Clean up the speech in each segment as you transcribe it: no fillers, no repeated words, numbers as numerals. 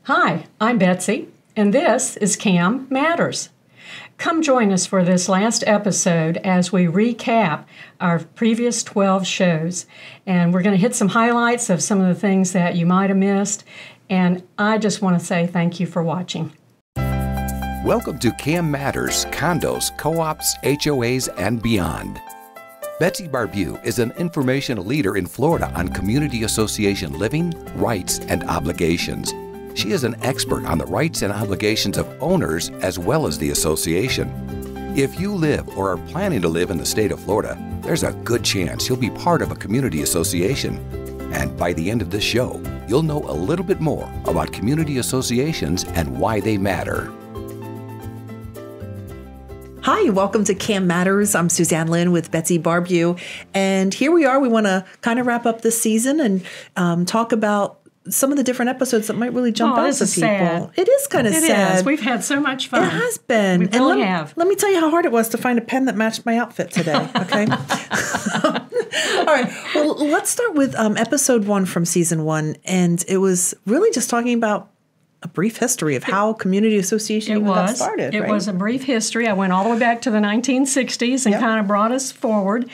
Hi, I'm Betsy, and this is CAM Matters. Come join us for this last episode as we recap our previous 12 shows. And we're going to hit some highlights of some of the things that you might have missed. And I just want to say thank you for watching. Welcome to CAM Matters, Condos, Co-ops, HOAs, and beyond. Betsy Barbieux is an informational leader in Florida on community association living, rights, and obligations. She is an expert on the rights and obligations of owners as well as the association. If you live or are planning to live in the state of Florida, there's a good chance you'll be part of a community association. And by the end of this show, you'll know a little bit more about community associations and why they matter. Hi, welcome to CAM Matters. I'm Suzanne Lynn with Betsy Barbieux. And here we are. We want to kind of wrap up this season and talk about some of the different episodes that might really jump out to people. Sad. It is kind of sad. It is. We've had so much fun. It has been. We really have. Let me tell you how hard it was to find a pen that matched my outfit today, okay? All right. Well, let's start with episode 1 from season 1. And it was really just talking about a brief history of how community association got started. It was a brief history. I went all the way back to the 1960s and kind of brought us forward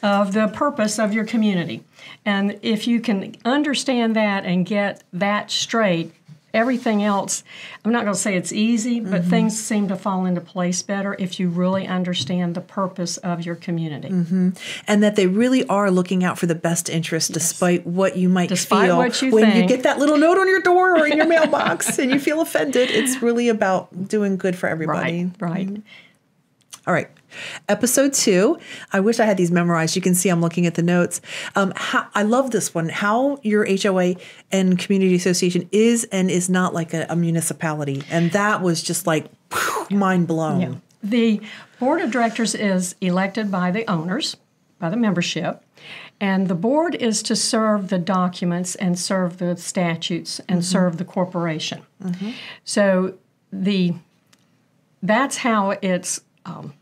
of the purpose of your community. And if you can understand that and get that straight, everything else, I'm not going to say it's easy, but things seem to fall into place better if you really understand the purpose of your community. And that they really are looking out for the best interest despite what you might feel. What you when think. You get that little note on your door or in your mailbox and you feel offended. It's really about doing good for everybody. Right. All right. Episode 2. I wish I had these memorized. You can see I'm looking at the notes. I love this one. How your HOA and community association is and is not like a municipality. And that was just like mind blown. Yeah. The board of directors is elected by the owners, by the membership. And the board is to serve the documents and serve the statutes and serve the corporation. So that's how it's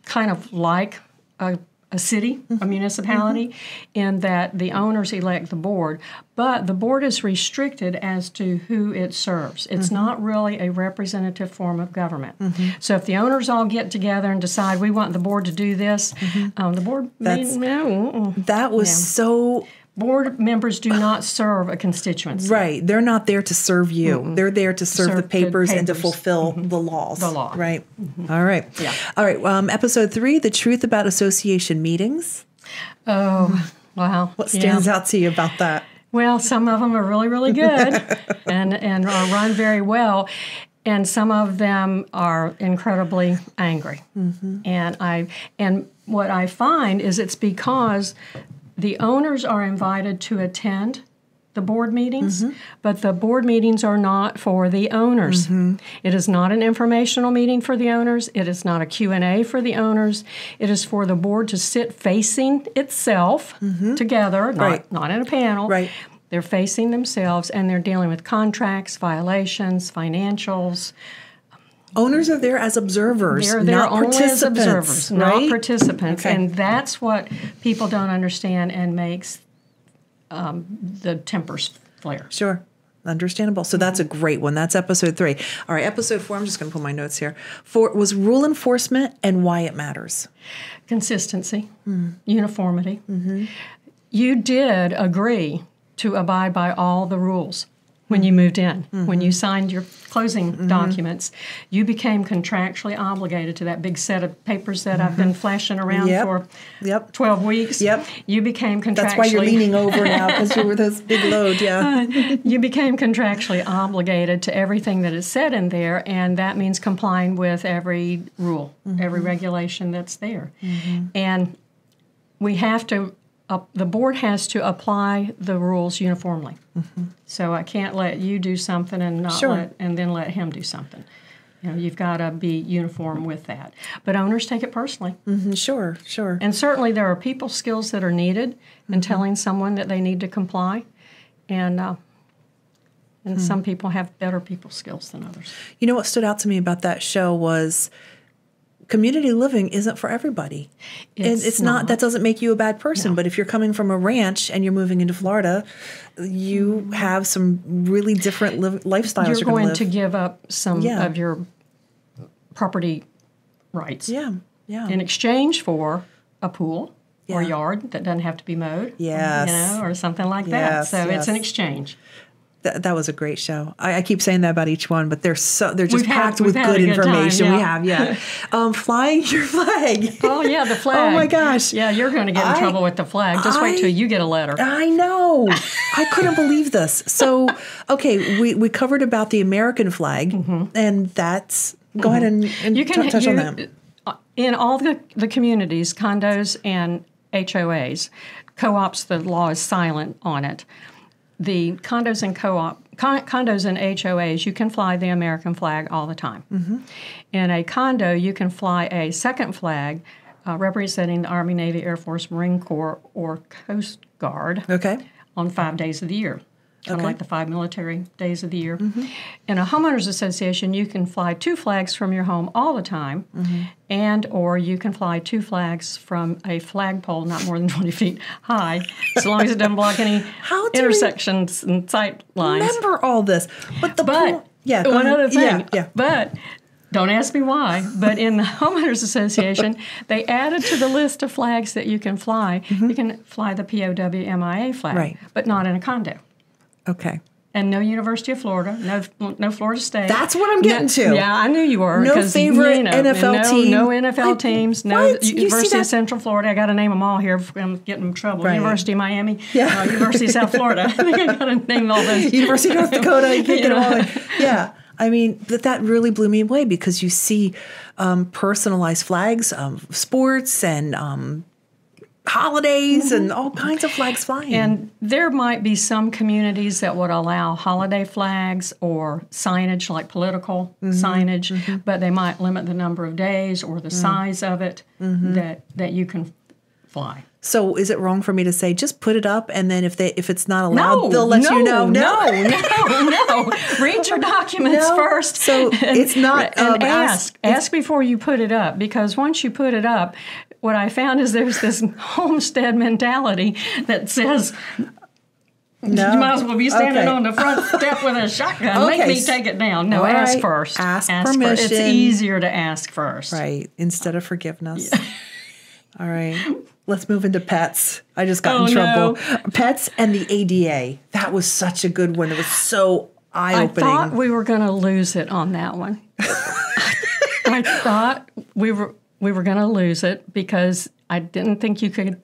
kind of like a city, a municipality, in that the owners elect the board, but the board is restricted as to who it serves. It's not really a representative form of government. So if the owners all get together and decide we want the board to do this, the board that was so. Board members do not serve a constituency. Right. They're not there to serve you. They're there to serve the papers and to fulfill the laws. The law. Right. All right. Yeah. All right. Episode 3, the truth about association meetings. Oh, wow. What stands out to you about that? Well, some of them are really, really good and are run very well. And some of them are incredibly angry. And what I find is it's because the owners are invited to attend the board meetings, but the board meetings are not for the owners. It is not an informational meeting for the owners. It is not a Q&A for the owners. It is for the board to sit facing itself together, not in a panel. Right. They're facing themselves, and they're dealing with contracts, violations, financials. Owners are there as observers, they're not only participants. As observers, right? not participants. Okay. And that's what people don't understand and makes the tempers flare. Sure. Understandable. So that's a great one. That's episode 3. All right, episode 4, I'm just going to pull my notes here. 4 was rule enforcement and why it matters. Consistency, uniformity. You did agree to abide by all the rules when you moved in. When you signed your closing documents, you became contractually obligated to that big set of papers that I've been flashing around for 12 weeks. You became contractually... That's why you're leaning over now, because you were this big load, You became contractually obligated to everything that is said in there, and that means complying with every rule, every regulation that's there. And we have to... the board has to apply the rules uniformly. So I can't let you do something and not then let him do something. You know, you've got to be uniform with that. But owners take it personally. Sure. And certainly there are people skills that are needed in telling someone that they need to comply. And some people have better people skills than others. You know what stood out to me about that show was community living isn't for everybody. It's not. That doesn't make you a bad person. No. But if you're coming from a ranch and you're moving into Florida, you have some really different lifestyles. You're going to give up some of your property rights. Yeah. In exchange for a pool or yard that doesn't have to be mowed. Yes. Or something like that. So it's an exchange. That was a great show. I keep saying that about each one, but they're just packed with good information. We have, flying your flag. Oh yeah, the flag. Oh my gosh. Yeah, you're going to get in trouble with the flag. Just wait till you get a letter. I know. I couldn't believe this. So, okay, we covered about the American flag, and that's go ahead and you can touch on that. In all the communities, condos and HOAs, co-ops, the law is silent on it. The condos and condos and HOAs, you can fly the American flag all the time. In a condo, you can fly a second flag representing the Army, Navy, Air Force, Marine Corps, or Coast Guard on 5 days of the year. Kind of like the 5 military days of the year. In a homeowners association, you can fly 2 flags from your home all the time, and or you can fly 2 flags from a flagpole not more than 20 feet high, as long as it doesn't block any intersections and sight lines. Remember all this, but one other thing. But don't ask me why, but in the homeowners association, they added to the list of flags that you can fly. You can fly the POW-MIA flag, but not in a condo. Okay. And no University of Florida, no Florida State. That's what I'm getting to. Yeah, I knew you were. No favorite NFL team. No NFL teams. No University of Central Florida. I got to name them all here. I'm getting in trouble. Right. University of Miami. University of South Florida. I think I got to name all those. University of North Dakota. You can't get them all. Yeah. I mean, that really blew me away because you see personalized flags, sports and holidays and all kinds of flags flying. And there might be some communities that would allow holiday flags or signage like political signage, but they might limit the number of days or the size of it that you can fly. So is it wrong for me to say just put it up and then if it's not allowed, they'll let you know? No. Read your documents first. So it's not and ask before you put it up, because once you put it up, what I found is there's this homestead mentality that says you might as well be standing on the front step with a shotgun. Make me take it down. No, ask first. Ask permission. It's easier to ask first. Right, instead of forgiveness. Yeah. All right. Let's move into pets. I just got in trouble. No. Pets and the ADA. That was such a good one. It was so eye-opening. I thought we were going to lose it on that one. I thought we were going to lose it because I didn't think you could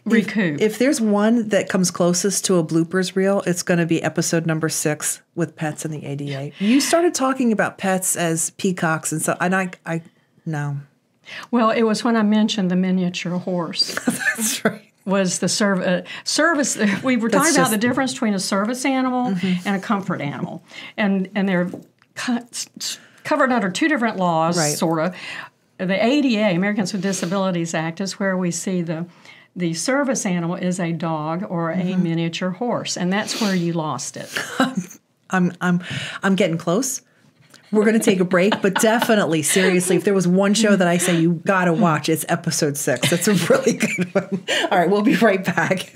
recoup. If there's one that comes closest to a bloopers reel, it's going to be episode number 6 with pets and the ADA. You started talking about pets as peacocks and so, and I no. Well, it was when I mentioned the miniature horse. That's right. Was the service? We were talking about the difference between a service animal and a comfort animal, and they're covered under 2 different laws, sort of. The ADA, Americans with Disabilities Act, is where we see the service animal is a dog or a miniature horse, and that's where you lost it. I'm getting close. We're going to take a break, but definitely, seriously, if there was one show that I say you got to watch, it's episode 6. That's a really good one. All right, we'll be right back.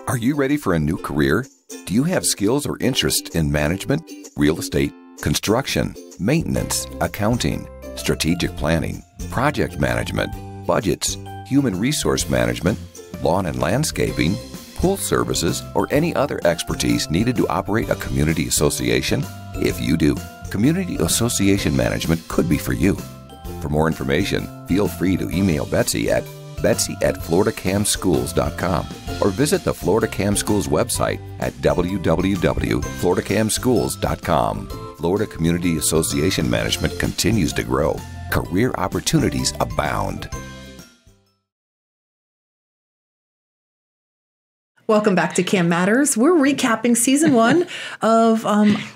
Are you ready for a new career? Do you have skills or interest in management, real estate, construction, maintenance, accounting, strategic planning, project management, budgets, human resource management, lawn and landscaping, pool services, or any other expertise needed to operate a community association? If you do, community association management could be for you. For more information, feel free to email Betsy at betsy@floridacamschools.com or visit the Florida Cam Schools website at www.floridacamschools.com. Florida Community Association Management continues to grow. Career opportunities abound. Welcome back to Cam Matters. We're recapping season 1 of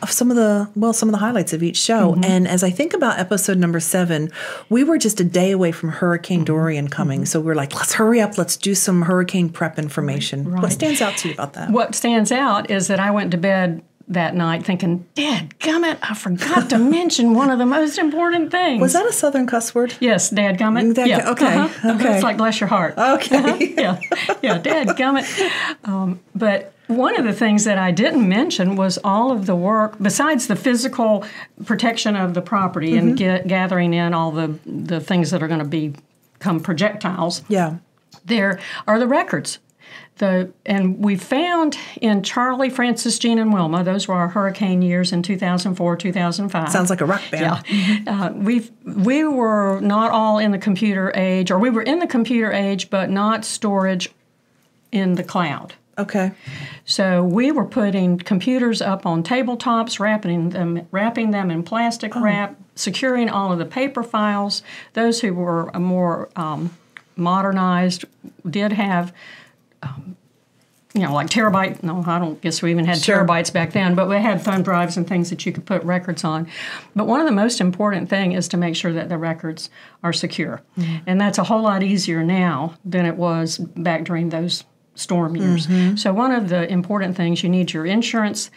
some of the highlights of each show. And as I think about episode number 7, we were just a day away from Hurricane Dorian coming. So we're like, let's hurry up. Let's do some hurricane prep information. Right. What stands out to you about that? What stands out is that I went to bed that night thinking, dadgummit, I forgot to mention one of the most important things. Was that a Southern cuss word? Yes, dadgummit. Yeah. Okay. Okay. It's like bless your heart. Okay. Yeah, dadgummit. But one of the things that I didn't mention was all of the work, besides the physical protection of the property and gathering in all the things that are going to become projectiles. Yeah. There are the records. And we found in Charlie, Francis, Jean, and Wilma, those were our hurricane years in 2004, 2005. Sounds like a rock band. Yeah. We were not all in the computer age, or we were in the computer age, but not storage in the cloud. Okay. So we were putting computers up on tabletops, wrapping them in plastic wrap, securing all of the paper files. Those who were more modernized did have like terabyte. No, I don't guess we even had terabytes back then, but we had thumb drives and things that you could put records on. But one of the most important thing is to make sure that the records are secure. And that's a whole lot easier now than it was back during those storm years. So one of the important things, you need your insurance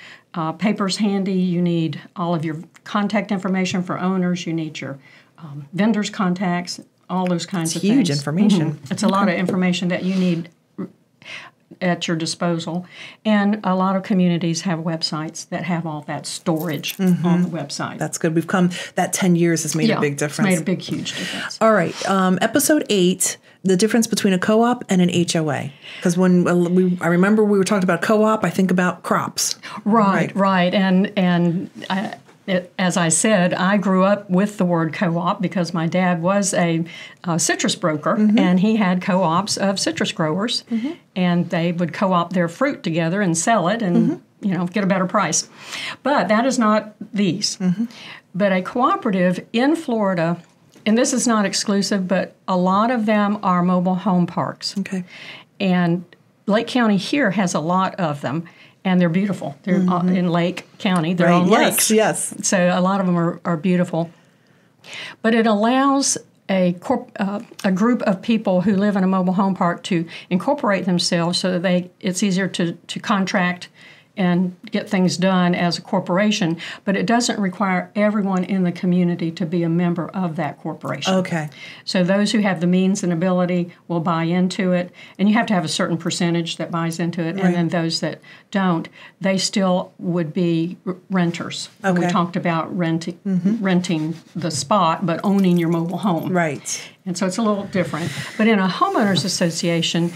papers handy, you need all of your contact information for owners, you need your vendors' contacts, all those kinds of things. Huge information. It's a lot of information that you need at your disposal. And a lot of communities have websites that have all that storage on the website. That's good. We've come, that 10 years has made a big difference. It's made a big, huge difference. All right. Episode 8, the difference between a co-op and an HOA. Because when I remember we were talking about co-op, I think about crops. Right. And as I said, I grew up with the word co-op because my dad was a citrus broker, and he had co-ops of citrus growers, and they would co-op their fruit together and sell it and get a better price. But that is not these. But a cooperative in Florida, and this is not exclusive, but a lot of them are mobile home parks. Okay. And Lake County here has a lot of them. And they're beautiful. They're in Lake County. They're on lakes. Yes. So a lot of them are beautiful. But it allows a group of people who live in a mobile home park to incorporate themselves so that it's easier to contract and get things done as a corporation, but it doesn't require everyone in the community to be a member of that corporation. Okay. So those who have the means and ability will buy into it, and you have to have a certain percentage that buys into it, and then those that don't, they still would be renters. Okay. We talked about renting the spot, but owning your mobile home. Right. And so it's a little different. But in a homeowners association,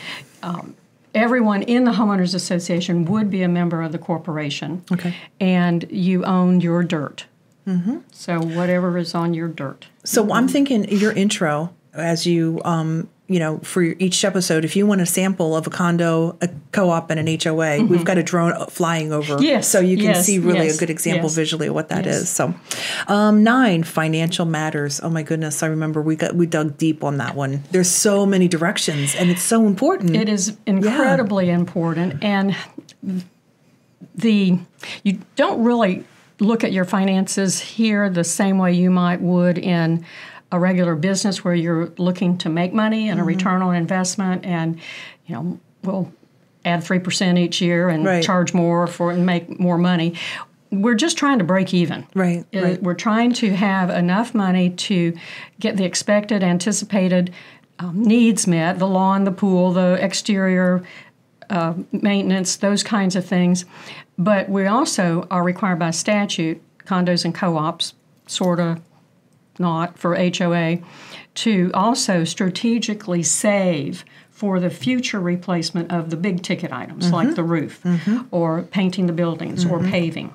everyone in the homeowners association would be a member of the corporation. Okay. And you own your dirt. So whatever is on your dirt. So I'm thinking your intro, as you, for each episode, if you want a sample of a condo, a co-op, and an HOA, we've got a drone flying over. Yes. So you can see really a good example visually of what that is. So 9, financial matters. Oh my goodness. I remember we dug deep on that one. There's so many directions and it's so important. It is incredibly important. And you don't really look at your finances here the same way you would in a regular business where you're looking to make money and a return on investment, and we'll add 3% each year and charge more and make more money. We're just trying to break even. Right. We're trying to have enough money to get the expected, anticipated needs met: the lawn, the pool, the exterior maintenance, those kinds of things. But we also are required by statute, condos and co-ops, sort of not for HOA, to also strategically save for the future replacement of the big ticket items like the roof or painting the buildings or paving.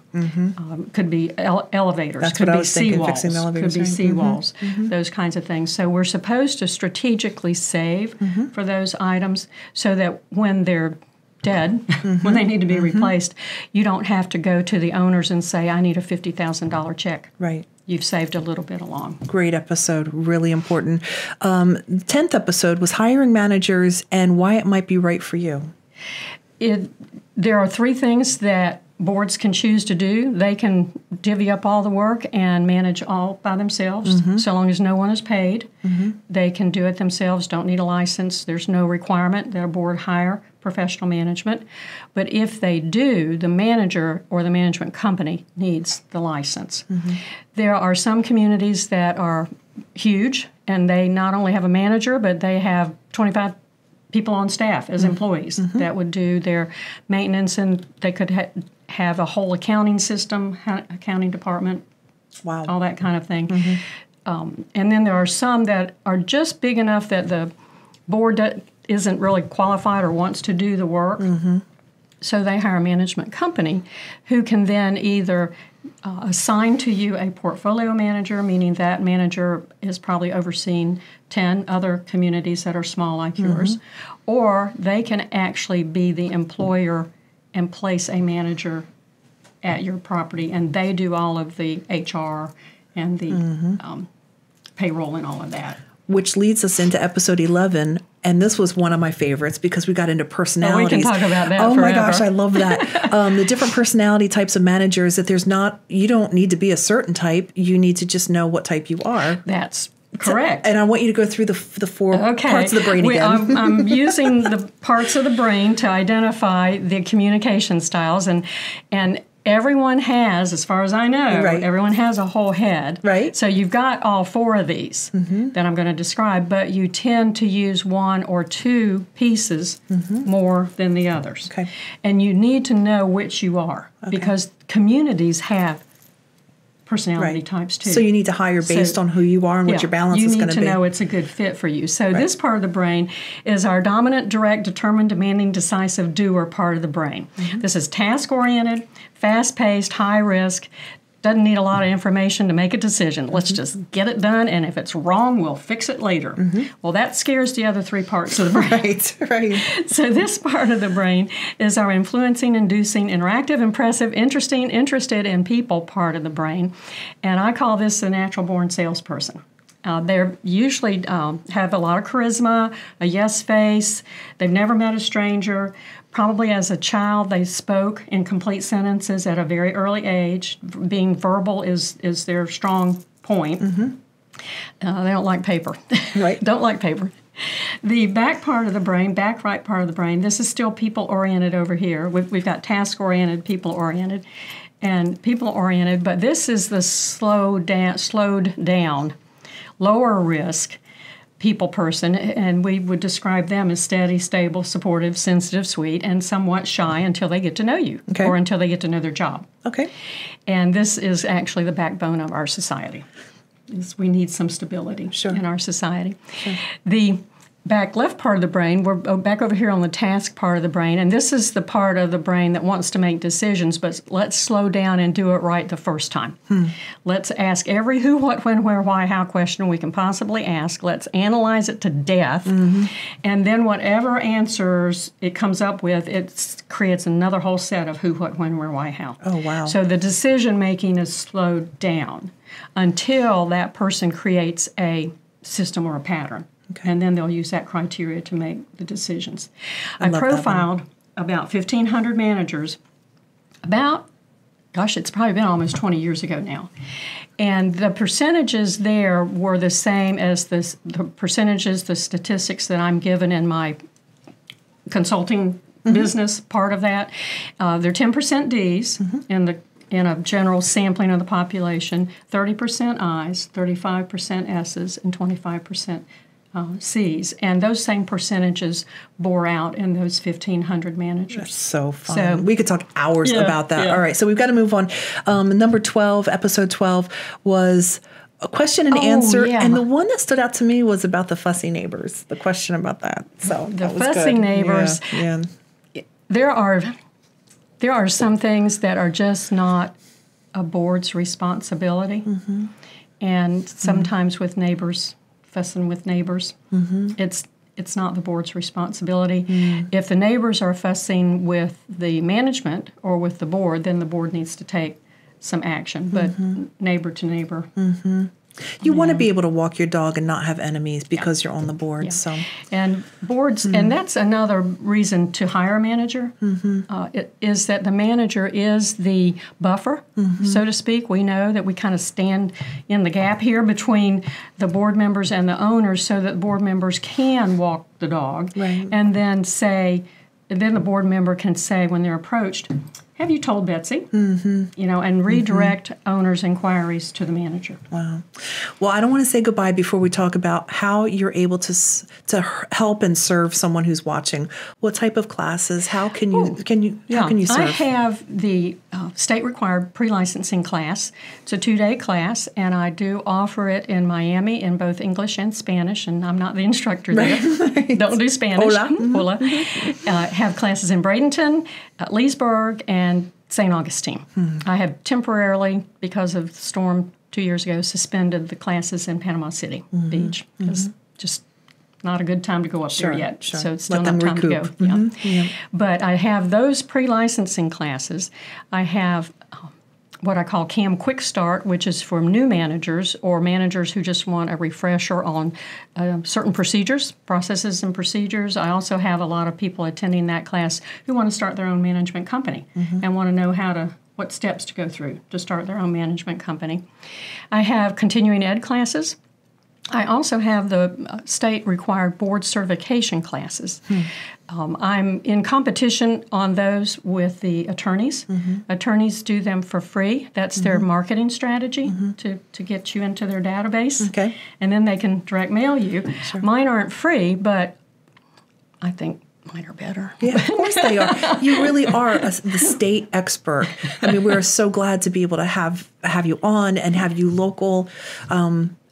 Could be elevators, That's could what I be was thinking, seawalls, fixing the elevators, could be seawalls, those kinds of things. So we're supposed to strategically save for those items so that when they're dead, when they need to be replaced, you don't have to go to the owners and say, I need a $50,000 check. Right. You've saved a little bit along. Great episode, really important. 10th episode was hiring managers and why it might be right for you. There are 3 things that boards can choose to do. They can divvy up all the work and manage all by themselves, so long as no one is paid. They can do it themselves, don't need a license. There's no requirement that a board hire professional management. But if they do, the manager or the management company needs the license. There are some communities that are huge, and they not only have a manager, but they have 25 people on staff as employees that would do their maintenance, and they could have a whole accounting system, accounting department, all that kind of thing. And then there are some that are just big enough that the board isn't really qualified or wants to do the work. So they hire a management company who can then either assign to you a portfolio manager, meaning that manager is probably overseeing 10 other communities that are small like yours, or they can actually be the employer and place a manager at your property, and they do all of the HR and the payroll and all of that. Which leads us into episode 11, and this was one of my favorites because we got into personalities. Oh, we can talk about that Oh forever. my gosh, I love that. The different personality types of managers, that you don't need to be a certain type. You need to just know what type you are. That's correct. And I want you to go through the four parts of the brain again. I'm using the parts of the brain to identify the communication styles, and everyone has, as far as I know, everyone has a whole head. Right. So you've got all four of these that I'm going to describe, but you tend to use one or two pieces more than the others. Okay. And you need to know which you are, because communities have personality types too. So you need to hire based on who you are and what your balance is going to be. You need to know it's a good fit for you. So this part of the brain is our dominant, direct, determined, demanding, decisive, doer part of the brain. This is task-oriented, fast-paced, high-risk, doesn't need a lot of information to make a decision. Let's just get it done, and if it's wrong, we'll fix it later. Well, that scares the other three parts of the brain. Right. So this part of the brain is our influencing, inducing, interactive, impressive, interesting, interested in people part of the brain. And I call this the natural-born salesperson. They usually have a lot of charisma, a yes face. They've never met a stranger. Probably as a child, they spoke in complete sentences at a very early age. Being verbal is their strong point. They don't like paper. Right. Don't like paper. The back part of the brain, back right part of the brain, this is still people-oriented over here. We've got task-oriented, people-oriented, and people-oriented, but this is the slowed down, lower risk people person, and we would describe them as steady, stable, supportive, sensitive, sweet, and somewhat shy until they get to know you or until they get to know their job. Okay. And this is actually the backbone of our society. We need some stability in our society. The back left part of the brain, we're back over here on the task part of the brain, and this is the part of the brain that wants to make decisions, but let's slow down and do it right the first time. Let's ask every who, what, when, where, why, how question we can possibly ask. Let's analyze it to death, and then whatever answers it comes up with, it creates another whole set of who, what, when, where, why, how. Oh, wow. So the decision making is slowed down until that person creates a system or a pattern. And then they'll use that criteria to make the decisions. I profiled about 1,500 managers it's probably been almost 20 years ago now. And the percentages there were the same as the percentages, the statistics that I'm given in my consulting business part of that. They're 10% Ds in a general sampling of the population, 30% Is, 35% S's, and 25% C's, and those same percentages bore out in those 1,500 managers. That's so fun. So, we could talk hours about that. All right, so we've got to move on. Number 12, episode 12, was a question and answer, and the one that stood out to me was about the fussy neighbors, the question about that. So the fussy neighbors, there are some things that are just not a board's responsibility, and sometimes with neighbors, fussing with neighbors. It's not the board's responsibility. If the neighbors are fussing with the management or with the board, then the board needs to take some action. But neighbor to neighbor, You want to be able to walk your dog and not have enemies because you're on the board. Yeah. So, and boards, and that's another reason to hire a manager. Is that the manager is the buffer, so to speak. We know that we kind of stand in the gap here between the board members and the owners, so that board members can walk the dog, Right. and then the board member can say when they're approached, "Have you told Betsy?" And redirect owners' inquiries to the manager. wow. Well, I don't want to say goodbye before we talk about how you're able to help and serve someone who's watching. What type of classes? How can you serve? I have the state-required pre-licensing class. It's a 2-day class, and I do offer it in Miami in both English and Spanish, and I'm not the instructor there. Right. Don't do Spanish. Hola. Hola. Have classes in Bradenton, Leesburg, and St. Augustine. I have temporarily, because of the storm 2 years ago, suspended the classes in Panama City Beach. It's just not a good time to go up there yet. Sure. So it's still Let them not time recoup. to go. Yeah. But I have those pre-licensing classes. I have what I call CAM Quick Start, which is for new managers or managers who just want a refresher on certain processes and procedures. I also have a lot of people attending that class who want to start their own management company and want to know what steps to go through to start their own management company. I have continuing ed classes. I also have the state-required board certification classes. I'm in competition on those with the attorneys. Attorneys do them for free. That's their marketing strategy to get you into their database. Okay. And then they can direct mail you. Sure. Mine aren't free, but I think mine are better. Yeah, of course they are. You really are the state expert. I mean, we're so glad to be able to have you on and have you local.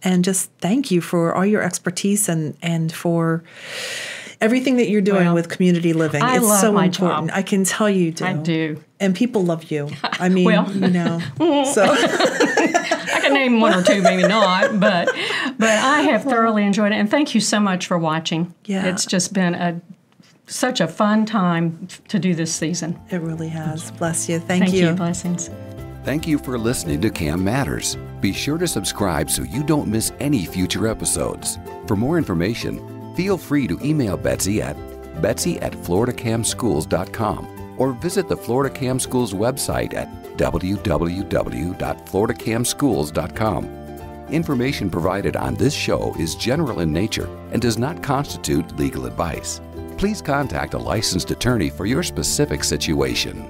And just thank you for all your expertise and for everything that you're doing with community living. It's love so my important. job. I can tell you do. I do. And people love you. I mean, so I can name one or two, maybe not, but I have thoroughly enjoyed it. And thank you so much for watching. Yeah. It's just been such a fun time to do this season. It really has. Bless you. Thank Thank you. you. Blessings. Thank you for listening to CAM Matters. Be sure to subscribe so you don't miss any future episodes. For more information, feel free to email Betsy at betsy@floridacamschools.com or visit the Florida Cam Schools website at www.floridacamschools.com. Information provided on this show is general in nature and does not constitute legal advice. Please contact a licensed attorney for your specific situation.